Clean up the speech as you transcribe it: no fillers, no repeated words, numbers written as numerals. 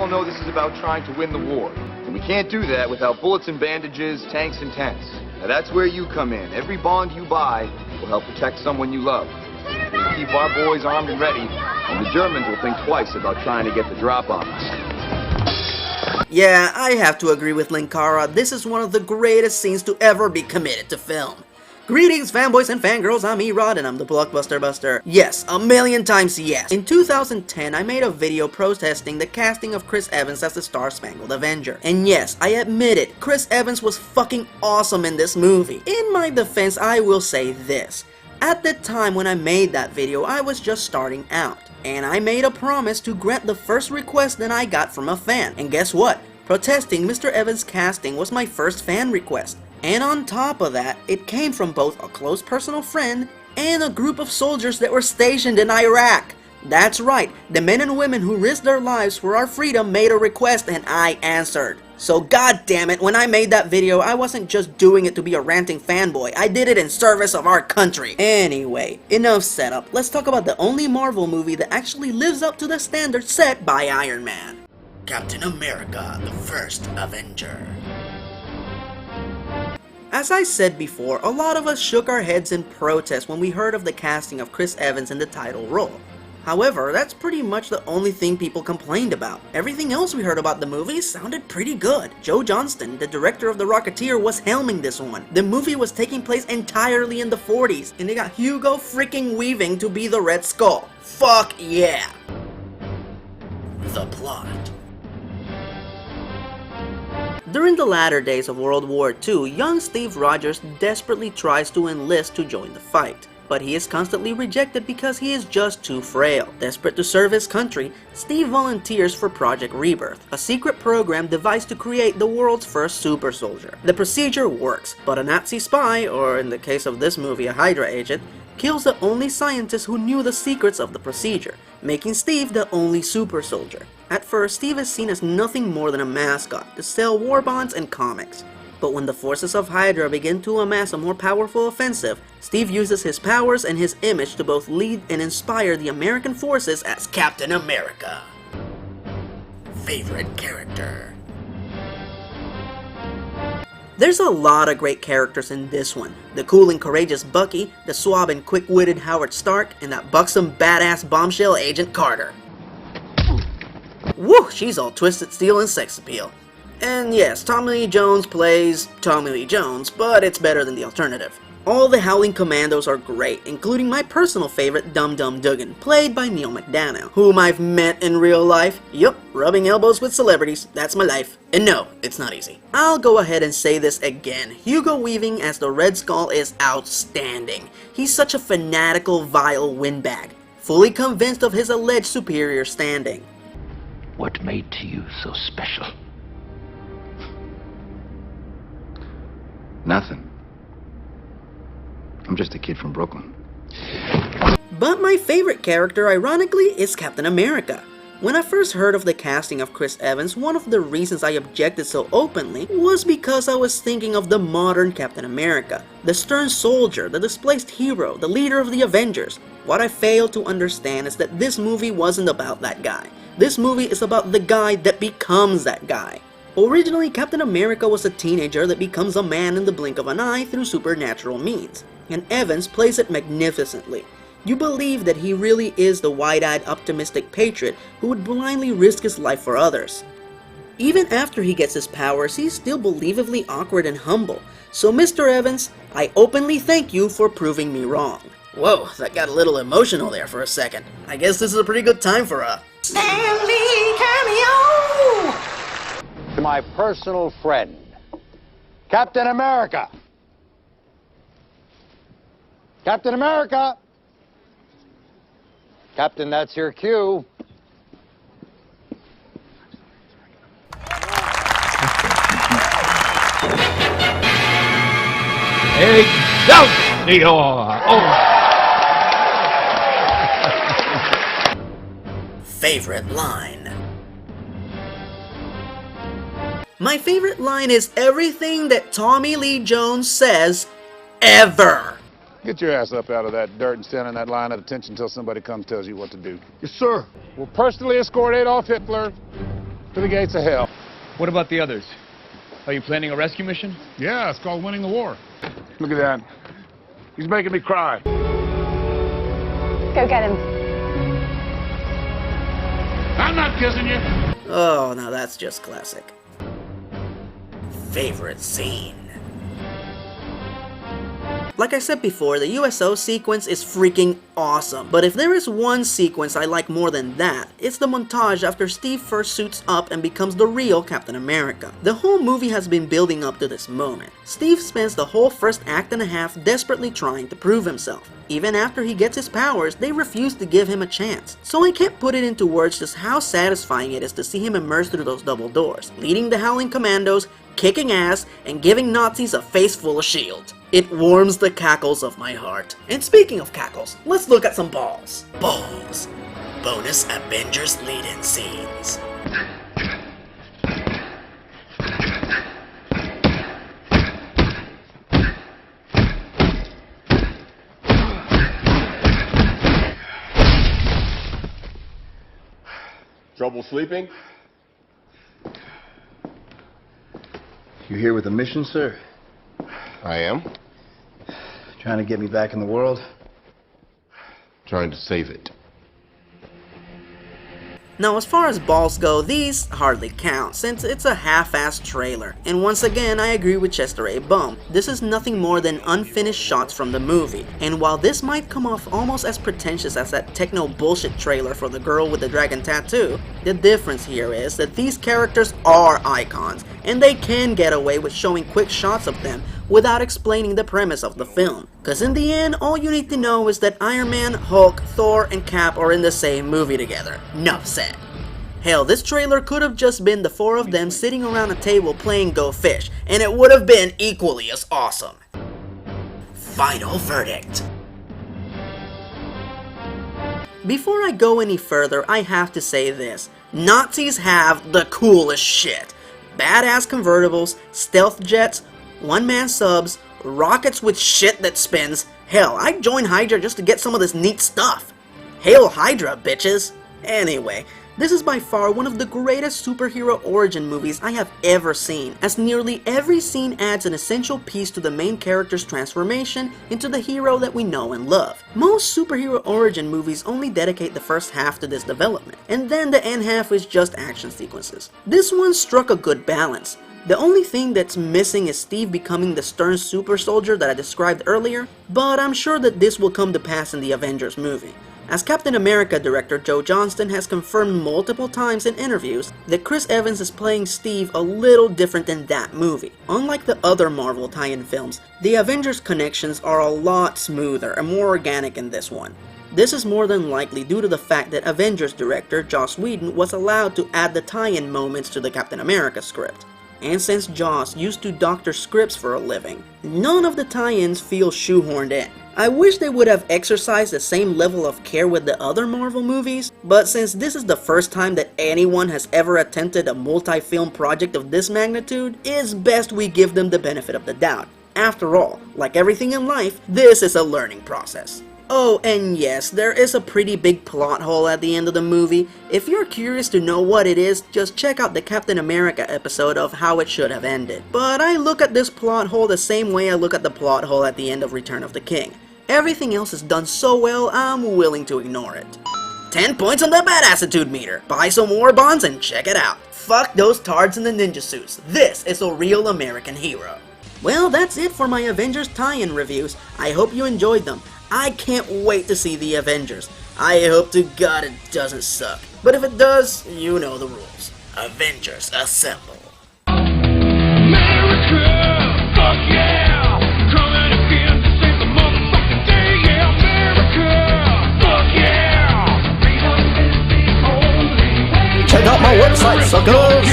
know this is about trying to win the war. And we can't do that without bullets and bandages, tanks and tents. Now that's where you come in. Every bond you buy will help protect someone you love. We'll keep our boys armed and ready, and the Germans will think twice about trying to get the drop on us. Yeah, I have to agree with Linkara. This is one of the greatest scenes to ever be committed to film. Greetings fanboys and fangirls, I'm Erod and I'm the Blockbuster Buster. Yes, a million times yes. In 2010, I made a video protesting the casting of Chris Evans as the Star-Spangled Avenger. And yes, I admit it, Chris Evans was fucking awesome in this movie. In my defense, I will say this. At the time when I made that video, I was just starting out. And I made a promise to grant the first request that I got from a fan. And guess what? Protesting Mr. Evans' casting was my first fan request. And on top of that, it came from both a close personal friend and a group of soldiers that were stationed in Iraq. That's right, the men and women who risked their lives for our freedom made a request and I answered. So goddammit, when I made that video, I wasn't just doing it to be a ranting fanboy, I did it in service of our country. Anyway, enough setup, let's talk about the only Marvel movie that actually lives up to the standards set by Iron Man. Captain America, the First Avenger. As I said before, a lot of us shook our heads in protest when we heard of the casting of Chris Evans in the title role. However, that's pretty much the only thing people complained about. Everything else we heard about the movie sounded pretty good. Joe Johnston, the director of The Rocketeer, was helming this one. The movie was taking place entirely in the 40s, and they got Hugo freaking Weaving to be the Red Skull. Fuck yeah! The plot. During the latter days of World War II, young Steve Rogers desperately tries to enlist to join the fight. But he is constantly rejected because he is just too frail. Desperate to serve his country, Steve volunteers for Project Rebirth, a secret program devised to create the world's first super soldier. The procedure works, but a Nazi spy, or in the case of this movie a Hydra agent, kills the only scientist who knew the secrets of the procedure, making Steve the only super soldier. At first, Steve is seen as nothing more than a mascot to sell war bonds and comics. But when the forces of Hydra begin to amass a more powerful offensive, Steve uses his powers and his image to both lead and inspire the American forces as Captain America. Favorite character? There's a lot of great characters in this one. The cool and courageous Bucky, the suave and quick-witted Howard Stark, and that buxom badass bombshell Agent Carter. Woo, she's all twisted steel and sex appeal. And yes, Tommy Lee Jones plays Tommy Lee Jones, but it's better than the alternative. All the Howling Commandos are great, including my personal favorite Dum Dum Dugan, played by Neil McDonough, whom I've met in real life. Yup, rubbing elbows with celebrities, that's my life. And no, it's not easy. I'll go ahead and say this again, Hugo Weaving as the Red Skull is outstanding. He's such a fanatical, vile windbag, fully convinced of his alleged superior standing. What made to you so special? Nothing. I'm just a kid from Brooklyn. But my favorite character, ironically, is Captain America. When I first heard of the casting of Chris Evans, one of the reasons I objected so openly was because I was thinking of the modern Captain America, the stern soldier, the displaced hero, the leader of the Avengers. What I failed to understand is that this movie wasn't about that guy. This movie is about the guy that becomes that guy. Originally, Captain America was a teenager that becomes a man in the blink of an eye through supernatural means, and Evans plays it magnificently. You believe that he really is the wide-eyed, optimistic patriot who would blindly risk his life for others. Even after he gets his powers, he's still believably awkward and humble. So Mr. Evans, I openly thank you for proving me wrong. Whoa, that got a little emotional there for a second. I guess this is a pretty good time for a Stan Lee cameo! To my personal friend, Captain America. Captain America! Captain, that's your cue. Excelsior! Oh. Favorite line? My favorite line is everything that Tommy Lee Jones says, ever. Get your ass up out of that dirt and stand in that line of attention until somebody comes tells you what to do. Yes, sir. We'll personally escort Adolf Hitler to To the gates of hell. What about the others? Are you planning a rescue mission? Yeah, it's called winning the war. Look at that. He's making me cry. Go get him. I'm not kissing you. Oh, now that's just classic. Favorite scene. Like I said before, the USO sequence is freaking awesome, but if there is one sequence I like more than that, it's the montage after Steve first suits up and becomes the real Captain America. The whole movie has been building up to this moment. Steve spends the whole first act and a half desperately trying to prove himself. Even after he gets his powers, they refuse to give him a chance. So I can't put it into words just how satisfying it is to see him emerge through those double doors, leading the Howling Commandos, kicking ass, and giving Nazis a face full of shield. It warms the cackles of my heart. And speaking of cackles, let's look at some balls. Balls. Bonus Avengers lead-in scenes. Trouble sleeping? You here with a mission, sir? I am. Trying to get me back in the world? Trying to save it. Now as far as balls go, these hardly count since it's a half-assed trailer. And once again, I agree with Chester A. Bum. This is nothing more than unfinished shots from the movie. And while this might come off almost as pretentious as that techno bullshit trailer for the girl with the dragon tattoo, the difference here is that these characters are icons, and they can get away with showing quick shots of them without explaining the premise of the film. Cause in the end, all you need to know is that Iron Man, Hulk, Thor, and Cap are in the same movie together. Nuff said. Hell, this trailer could have just been the four of them sitting around a table playing Go Fish, and it would have been equally as awesome. Final verdict. Before I go any further, I have to say this. Nazis have the coolest shit. Badass convertibles, stealth jets, one-man subs, rockets with shit that spins. Hell, I'd join Hydra just to get some of this neat stuff. Hail Hydra, bitches! Anyway, this is by far one of the greatest superhero origin movies I have ever seen, as nearly every scene adds an essential piece to the main character's transformation into the hero that we know and love. Most superhero origin movies only dedicate the first half to this development, and then the end half is just action sequences. This one struck a good balance. The only thing that's missing is Steve becoming the stern super soldier that I described earlier, but I'm sure that this will come to pass in the Avengers movie. As Captain America director Joe Johnston has confirmed multiple times in interviews that Chris Evans is playing Steve a little different than that movie. Unlike the other Marvel tie-in films, the Avengers connections are a lot smoother and more organic in this one. This is more than likely due to the fact that Avengers director Joss Whedon was allowed to add the tie-in moments to the Captain America script. And since Joss used to doctor scripts for a living, none of the tie-ins feel shoehorned in. I wish they would have exercised the same level of care with the other Marvel movies, but since this is the first time that anyone has ever attempted a multi-film project of this magnitude, it's best we give them the benefit of the doubt. After all, like everything in life, this is a learning process. Oh, and yes, there is a pretty big plot hole at the end of the movie. If you're curious to know what it is, just check out the Captain America episode of How It Should Have Ended. But I look at this plot hole the same way I look at the plot hole at the end of Return of the King. Everything else is done so well, I'm willing to ignore it. 10 points on the badassitude meter. Buy some war bonds and check it out. Fuck those tards in the ninja suits. This is a real American hero. Well, that's it for my Avengers tie-in reviews. I hope you enjoyed them. I can't wait to see the Avengers. I hope to God it doesn't suck. But if it does, you know the rules. Avengers assemble. America, fuck yeah! Coming again to save the motherfucking day, yeah, America, fuck yeah! Freedom is the only way. Check out my website, suckers!